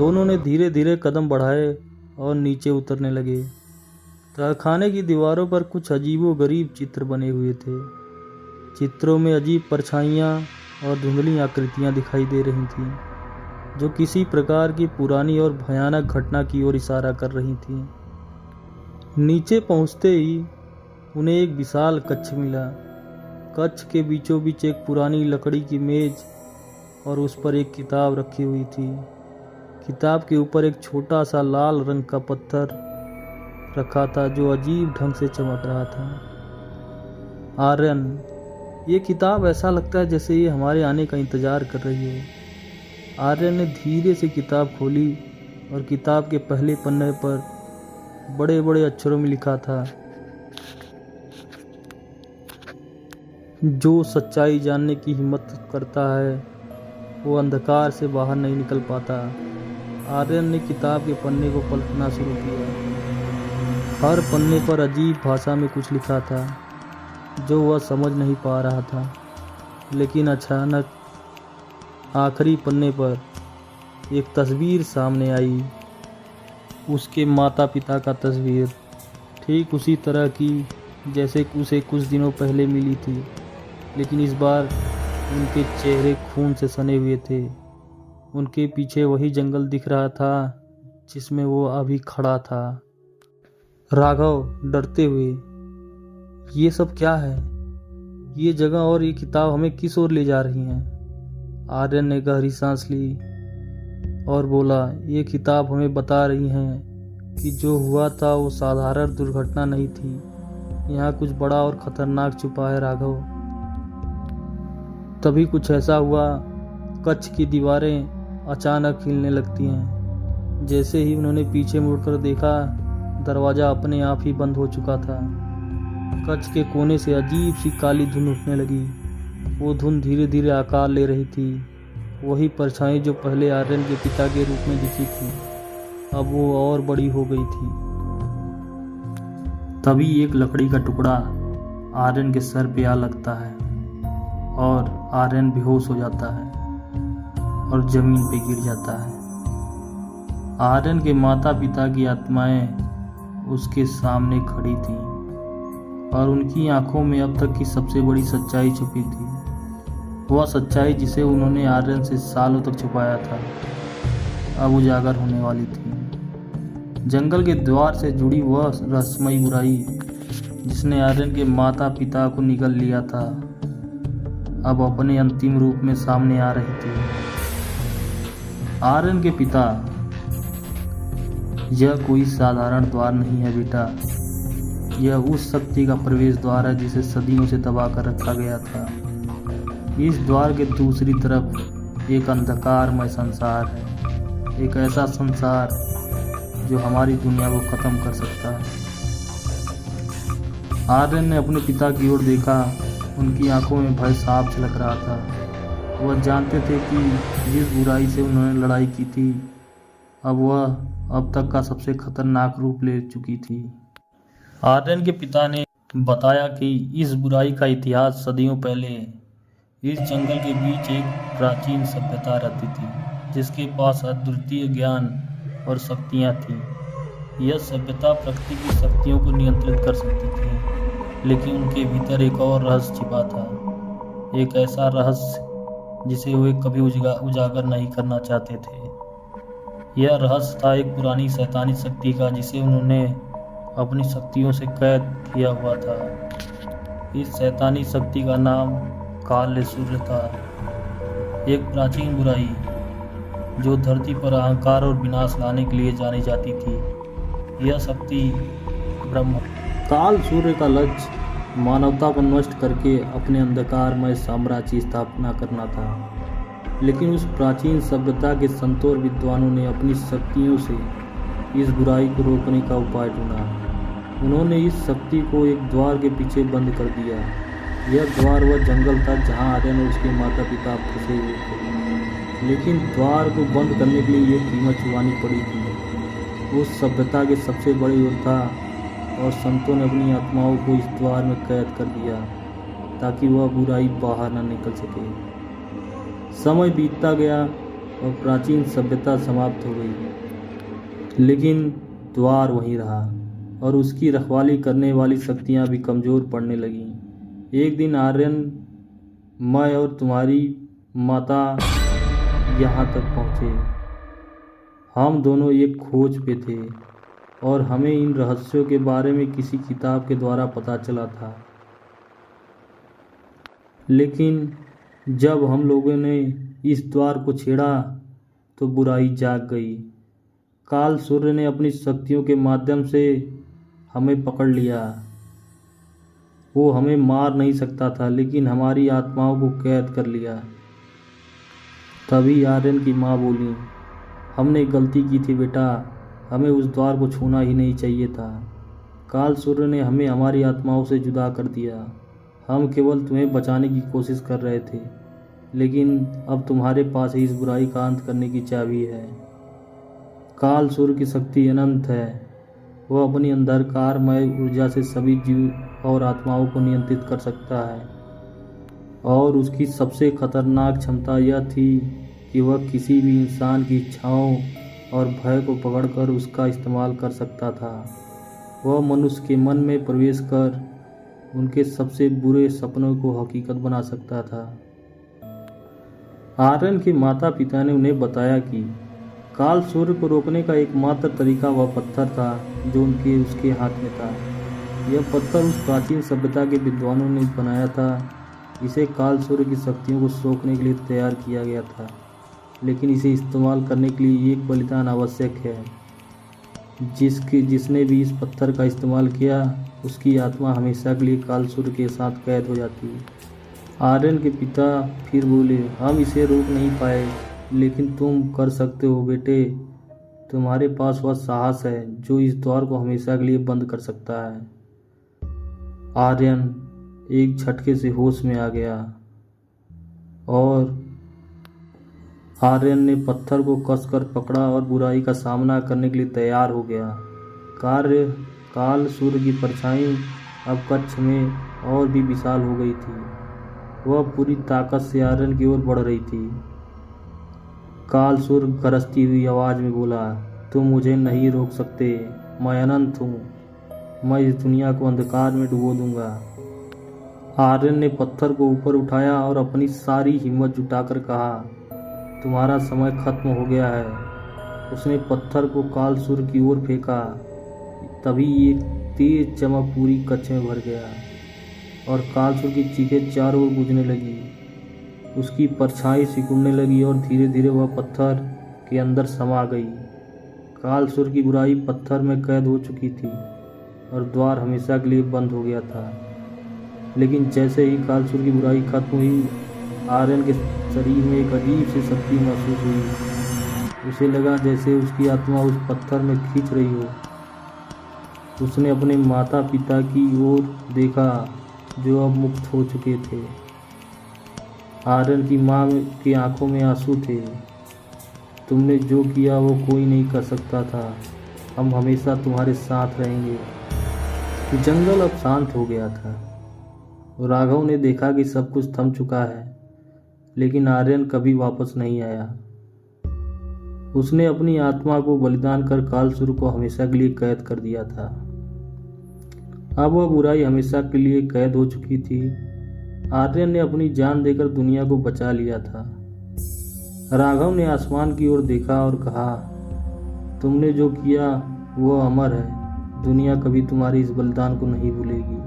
दोनों ने धीरे धीरे कदम बढ़ाए और नीचे उतरने लगे। तहखाने की दीवारों पर कुछ अजीबोगरीब चित्र बने हुए थे। चित्रों में अजीब परछाइयाँ और धुंधली आकृतियाँ दिखाई दे रही थीं, जो किसी प्रकार की पुरानी और भयानक घटना की ओर इशारा कर रही थीं। नीचे पहुँचते ही उन्हें एक विशाल कक्ष मिला। कक्ष के बीचों बीच एक पुरानी लकड़ी की मेज और उस पर एक किताब रखी हुई थी। किताब के ऊपर एक छोटा सा लाल रंग का पत्थर रखा था जो अजीब ढंग से चमक रहा था। आर्यन, ये किताब ऐसा लगता है जैसे ये हमारे आने का इंतजार कर रही हो। आर्यन ने धीरे से किताब खोली और किताब के पहले पन्ने पर बड़े बड़े अक्षरों में लिखा था, जो सच्चाई जानने की हिम्मत करता है वो अंधकार से बाहर नहीं निकल पाता। आर्यन ने किताब के पन्ने को पलटना शुरू किया। हर पन्ने पर अजीब भाषा में कुछ लिखा था जो वह समझ नहीं पा रहा था। लेकिन अचानक आखिरी पन्ने पर एक तस्वीर सामने आई। उसके माता पिता का तस्वीर, ठीक उसी तरह की जैसे उसे कुछ दिनों पहले मिली थी, लेकिन इस बार उनके चेहरे खून से सने हुए थे। उनके पीछे वही जंगल दिख रहा था जिसमें वो अभी खड़ा था। राघव डरते हुए, ये सब क्या है? ये जगह और ये किताब हमें किस ओर ले जा रही हैं? आर्यन ने गहरी सांस ली और बोला, ये किताब हमें बता रही हैं कि जो हुआ था वो साधारण दुर्घटना नहीं थी। यहाँ कुछ बड़ा और खतरनाक छुपा है राघव। तभी कुछ ऐसा हुआ, कक्ष की दीवारें अचानक हिलने लगती हैं। जैसे ही उन्होंने पीछे मुड़कर देखा, दरवाज़ा अपने आप ही बंद हो चुका था। कक्ष के कोने से अजीब सी काली धुंध उठने लगी। वो धुंध धीरे धीरे आकार ले रही थी। वही परछाई जो पहले आर्यन के पिता के रूप में दिखी थी, अब वो और बड़ी हो गई थी। तभी एक लकड़ी का टुकड़ा आर्यन के सर पे आ लगता है और आर्यन बेहोश हो जाता है और जमीन पे गिर जाता है। आर्यन के माता पिता की आत्माएं उसके सामने खड़ी थी और उनकी आंखों में अब तक की सबसे बड़ी सच्चाई छुपी थी। वह सच्चाई जिसे उन्होंने आर्यन से सालों तक छुपाया था, अब उजागर होने वाली थी। जंगल के द्वार से जुड़ी वह रहस्यमयी बुराई जिसने आर्यन के माता पिता को निगल लिया था, अब अपने अंतिम रूप में सामने आ रही थी। आर्यन के पिता, यह कोई साधारण द्वार नहीं है बेटा। यह उस शक्ति का प्रवेश द्वार है जिसे सदियों से दबा कर रखा गया था। इस द्वार के दूसरी तरफ एक अंधकारमय संसार है, एक ऐसा संसार जो हमारी दुनिया को खत्म कर सकता है। आर्यन ने अपने पिता की ओर देखा। उनकी आंखों में भय साफ झलक रहा था। वह जानते थे कि जिस बुराई से उन्होंने लड़ाई की थी, अब वह अब तक का सबसे खतरनाक रूप ले चुकी थी। आर्यन के पिता ने बताया कि इस बुराई का इतिहास सदियों पहले इस जंगल के बीच एक प्राचीन सभ्यता रहती थी, जिसके पास अद्वितीय ज्ञान और शक्तियाँ थीं। यह सभ्यता प्रकृति की शक्तियों को नियंत्रित कर सकती थी, लेकिन उनके भीतर एक और रहस्य छिपा था। एक ऐसा रहस्य जिसे वे कभी उजागर नहीं करना चाहते थे। यह रहस्य था एक पुरानी शैतानी शक्ति का, जिसे उन्होंने अपनी शक्तियों से कैद किया हुआ था। इस शैतानी शक्ति का नाम काल सूर्य था, एक प्राचीन बुराई जो धरती पर अहंकार और विनाश लाने के लिए जानी जाती थी। यह शक्ति ब्रह्म काल सूर्य का लक्ष्य मानवता को नष्ट करके अपने अंधकारमय साम्राज्य की स्थापना करना था। लेकिन उस प्राचीन सभ्यता के संतों और विद्वानों ने अपनी शक्तियों से इस बुराई को रोकने का उपाय ढूंढा। उन्होंने इस शक्ति को एक द्वार के पीछे बंद कर दिया। यह द्वार वह जंगल था जहां आर्यन और उसके माता पिता फंसे हुए थे। लेकिन द्वार को बंद करने के लिए यह कीमत चुकानी पड़ी थी। उस सभ्यता के सबसे बड़े योद्धा और संतों ने अपनी आत्माओं को इस द्वार में कैद कर दिया ताकि वह बुराई बाहर न निकल सके। समय बीतता गया और प्राचीन सभ्यता समाप्त हो गई। लेकिन द्वार वहीं रहा और उसकी रखवाली करने वाली शक्तियां भी कमज़ोर पड़ने लगीं। एक दिन आर्यन, मैं और तुम्हारी माता यहाँ तक पहुँचे। हम दोनों एक खोज पे थे और हमें इन रहस्यों के बारे में किसी किताब के द्वारा पता चला था। लेकिन जब हम लोगों ने इस द्वार को छेड़ा तो बुराई जाग गई। काल सूर्य ने अपनी शक्तियों के माध्यम से हमें पकड़ लिया। वो हमें मार नहीं सकता था, लेकिन हमारी आत्माओं को कैद कर लिया। तभी आर्यन की माँ बोली, हमने गलती की थी बेटा, हमें उस द्वार को छूना ही नहीं चाहिए था। काल सूर्य ने हमें हमारी आत्माओं से जुदा कर दिया। हम केवल तुम्हें बचाने की कोशिश कर रहे थे, लेकिन अब तुम्हारे पास ही इस बुराई का अंत करने की चाबी है। काल सूर्य की शक्ति अनंत है। वह अपनी अंधकारमय ऊर्जा से सभी जीव और आत्माओं को नियंत्रित कर सकता है, और उसकी सबसे खतरनाक क्षमता यह थी कि वह किसी भी इंसान की इच्छाओं और भय को पकड़कर उसका इस्तेमाल कर सकता था। वह मनुष्य के मन में प्रवेश कर उनके सबसे बुरे सपनों को हकीकत बना सकता था। आर्यन के माता पिता ने उन्हें बताया कि काल सूर्य को रोकने का एकमात्र तरीका वह पत्थर था जो उसके हाथ में था। यह पत्थर उस प्राचीन सभ्यता के विद्वानों ने बनाया था। इसे काल सूर्य की शक्तियों को सोखने के लिए तैयार किया गया था, लेकिन इसे इस्तेमाल करने के लिए एक बलिदान आवश्यक है। जिसने भी इस पत्थर का इस्तेमाल किया उसकी आत्मा हमेशा के लिए काल सूर्य के साथ कैद हो जाती है। आर्यन के पिता फिर बोले, हम इसे रोक नहीं पाए, लेकिन तुम कर सकते हो बेटे। तुम्हारे पास वह साहस है जो इस द्वार को हमेशा के लिए बंद कर सकता है। आर्यन एक झटके से होश में आ गया और आर्यन ने पत्थर को कसकर पकड़ा और बुराई का सामना करने के लिए तैयार हो गया। काल सूर्य की परछाई अब कक्ष में और भी विशाल हो गई थी। वह पूरी ताकत से आर्यन की ओर बढ़ रही थी। काल सूर्य गरजती हुई आवाज में बोला, तुम मुझे नहीं रोक सकते, मैं अनंत हूँ, मैं इस दुनिया को अंधकार में डुबो दूंगा। आर्यन ने पत्थर को ऊपर उठाया और अपनी सारी हिम्मत जुटाकर कहा, तुम्हारा समय खत्म हो गया है। उसने पत्थर को काल सूर्य की ओर फेंका। तभी एक तेज चमक पूरी कक्ष में भर गया और काल सूर्य की चीखें चारों ओर गूंजने लगी। उसकी परछाई सिकुड़ने लगी और धीरे धीरे वह पत्थर के अंदर समा गई। काल सूर्य की बुराई पत्थर में कैद हो चुकी थी और द्वार हमेशा के लिए बंद हो गया था। लेकिन जैसे ही काल सूर्य की बुराई खत्म हुई, आर्यन के शरीर में एक अजीब सी शक्ति महसूस हुई। उसे लगा जैसे उसकी आत्मा उस पत्थर में खींच रही हो। उसने अपने माता पिता की ओर देखा जो अब मुक्त हो चुके थे। आर्यन की माँ की आंखों में आंसू थे। तुमने जो किया वो कोई नहीं कर सकता था। हम हमेशा तुम्हारे साथ रहेंगे। जंगल अब शांत हो गया था। राघव ने देखा कि सब कुछ थम चुका है, लेकिन आर्यन कभी वापस नहीं आया। उसने अपनी आत्मा को बलिदान कर काल सूर्य को हमेशा के लिए कैद कर दिया था। अब वह बुराई हमेशा के लिए कैद हो चुकी थी। आर्यन ने अपनी जान देकर दुनिया को बचा लिया था। राघव ने आसमान की ओर देखा और कहा, तुमने जो किया वो अमर है। दुनिया कभी तुम्हारे इस बलिदान को नहीं भूलेगी।